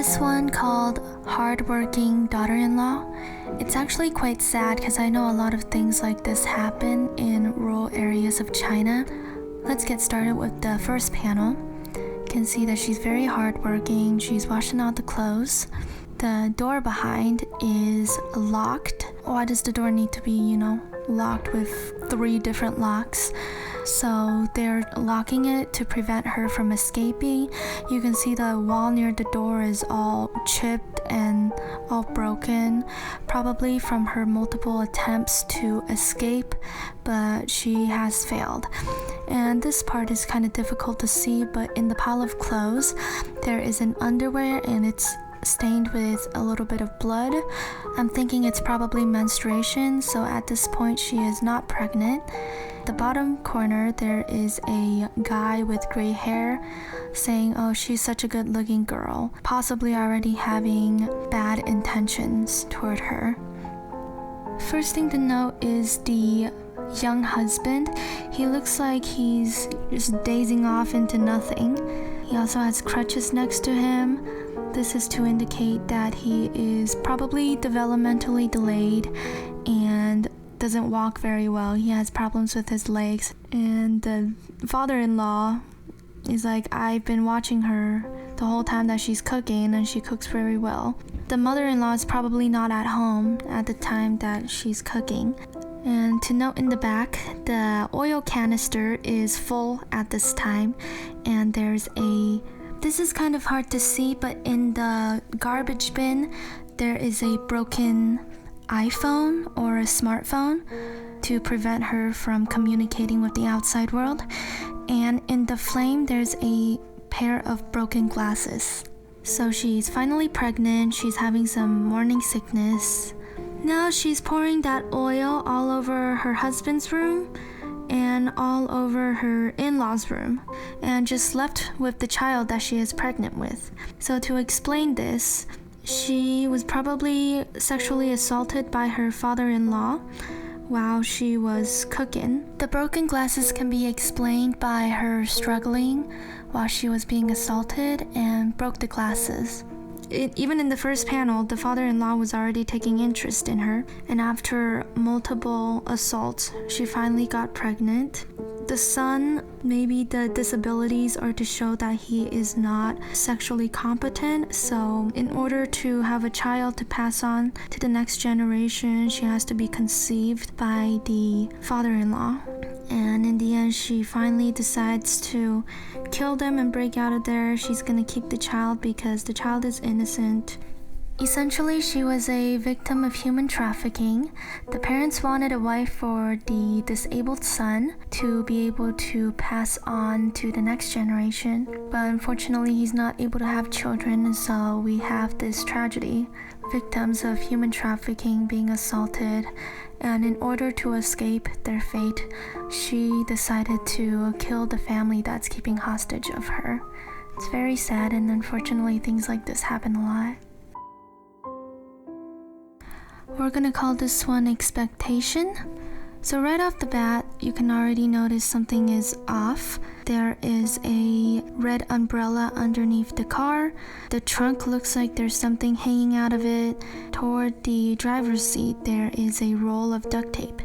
this one called Hardworking Daughter-in-Law. It's actually quite sad because I know a lot of things like this happen in rural areas of China. Let's get started with the first panel. You can see that she's very hardworking. She's washing out the clothes. The door behind is locked. Why does the door need to be, locked with 3 different locks? So they're locking it to prevent her from escaping. You can see the wall near the door is all chipped and all broken, probably from her multiple attempts to escape, but she has failed. And this part is kind of difficult to see, but in the pile of clothes, there is an underwear and it's stained with a little bit of blood. I'm thinking it's probably menstruation, so at this point she is not pregnant. The bottom corner, there is a guy with gray hair saying, "Oh, she's such a good looking girl," possibly already having bad intentions toward her. First thing to note is the young husband. He looks like he's just dazing off into nothing. He also has crutches next to him. This is to indicate that he is probably developmentally delayed and doesn't walk very well. He has problems with his legs. And the father-in-law is like, "I've been watching her the whole time that she's cooking and she cooks very well." The mother-in-law is probably not at home at the time that she's cooking. And to note in the back, the oil canister is full at this time, and this is kind of hard to see, but in the garbage bin, there is a broken iPhone or a smartphone to prevent her from communicating with the outside world. And in the flame, there's a pair of broken glasses. So she's finally pregnant. She's having some morning sickness. Now she's pouring that oil all over her husband's room and all over her in-laws' room, and just left with the child that she is pregnant with. So to explain this, she was probably sexually assaulted by her father-in-law while she was cooking. The broken glasses can be explained by her struggling while she was being assaulted and broke the glasses. Even in the first panel, the father-in-law was already taking interest in her, and after multiple assaults, she finally got pregnant. The son, maybe the disabilities are to show that he is not sexually competent, so in order to have a child to pass on to the next generation, she has to be conceived by the father-in-law. And in the end, she finally decides to kill them and break out of there. She's gonna keep the child because the child is innocent. Essentially, she was a victim of human trafficking. The parents wanted a wife for the disabled son to be able to pass on to the next generation, but unfortunately he's not able to have children, and so we have this tragedy. Victims of human trafficking being assaulted, and in order to escape their fate, she decided to kill the family that's keeping hostage of her. It's very sad, and unfortunately things like this happen a lot. We're gonna call this one Expectation. So right off the bat, you can already notice something is off. There is a red umbrella underneath the car. The trunk looks like there's something hanging out of it. Toward the driver's seat, there is a roll of duct tape.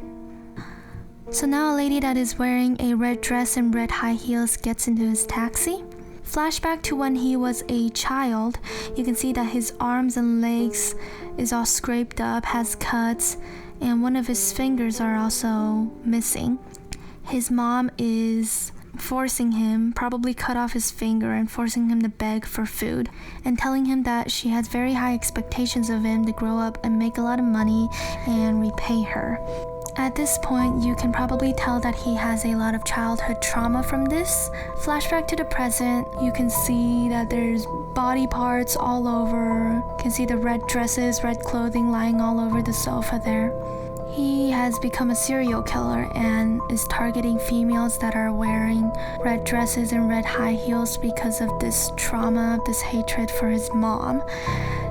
So now a lady that is wearing a red dress and red high heels gets into his taxi. Flashback to when he was a child. You can see that his arms and legs is all scraped up, has cuts, and one of his fingers are also missing. His mom is forcing him, probably cut off his finger and forcing him to beg for food, and telling him that she has very high expectations of him to grow up and make a lot of money and repay her. At this point, you can probably tell that he has a lot of childhood trauma from this. Flashback to the present, you can see that there's body parts all over. You can see the red dresses, red clothing lying all over the sofa there. He has become a serial killer and is targeting females that are wearing red dresses and red high heels because of this trauma, this hatred for his mom.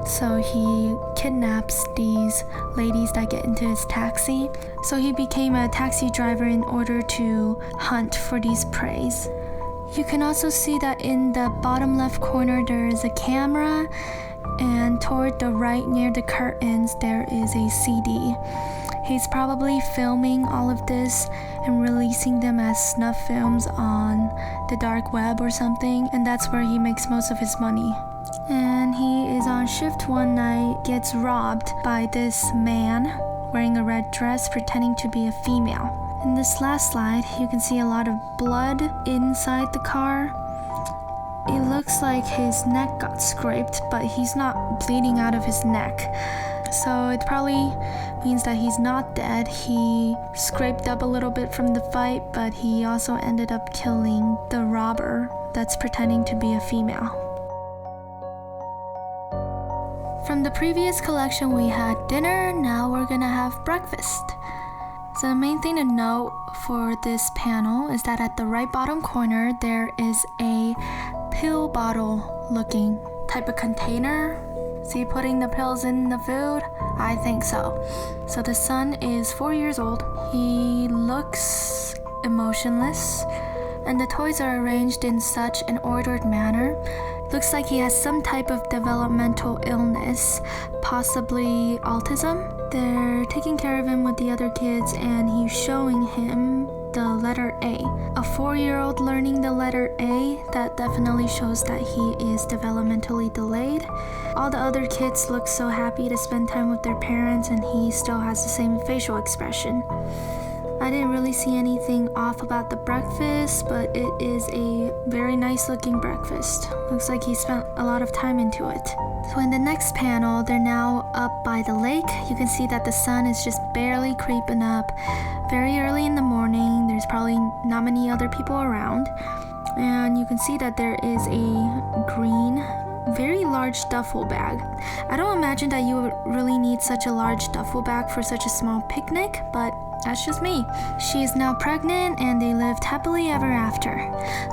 So he kidnaps these ladies that get into his taxi. So he became a taxi driver in order to hunt for these preys. You can also see that in the bottom left corner there is a camera. and toward the right near the curtains there is a CD. He's probably filming all of this and releasing them as snuff films on the dark web or something, and that's where he makes most of his money. And he is on shift one night, gets robbed by this man wearing a red dress pretending to be a female. In this last slide, you can see a lot of blood inside the car. It looks like his neck got scraped, but he's not bleeding out of his neck. So it probably means that he's not dead. He scraped up a little bit from the fight, but he also ended up killing the robber that's pretending to be a female. From the previous collection we had dinner, now we're gonna have breakfast. So the main thing to note for this panel is that at the right bottom corner there is a pill bottle looking type of container. See, putting the pills in the food? I think so. So the son is 4 years old. He looks emotionless, and the toys are arranged in such an ordered manner. Looks like he has some type of developmental illness, possibly autism. They're taking care of him with the other kids, and he's showing him the letter A. A 4-year-old learning the letter A, that definitely shows that he is developmentally delayed. All the other kids look so happy to spend time with their parents, and he still has the same facial expression. I didn't really see anything off about the breakfast, but it is a very nice looking breakfast. Looks like he spent a lot of time into it. So in the next panel, they're now up by the lake. You can see that the sun is just barely creeping up. Very early in the morning, there's probably not many other people around. And you can see that there is a green, very large duffel bag. I don't imagine that you would really need such a large duffel bag for such a small picnic, but that's just me. She is now pregnant and they lived happily ever after.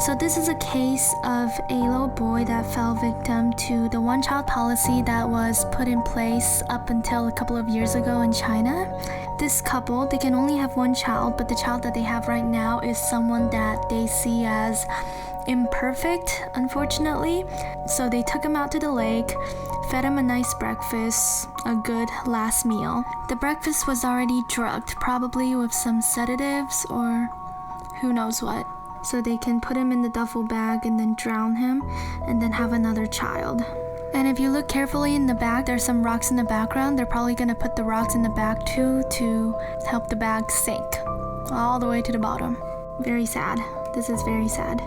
So this is a case of a little boy that fell victim to the one-child policy that was put in place up until a couple of years ago in China. This couple, they can only have one child, but the child that they have right now is someone that they see as imperfect, unfortunately. So they took him out to the lake, fed him a nice breakfast, a good last meal. The breakfast was already drugged, probably with some sedatives or who knows what. So they can put him in the duffel bag and then drown him and then have another child. And if you look carefully in the back, there's some rocks in the background. They're probably gonna put the rocks in the back too to help the bag sink all the way to the bottom. Very sad. This is very sad.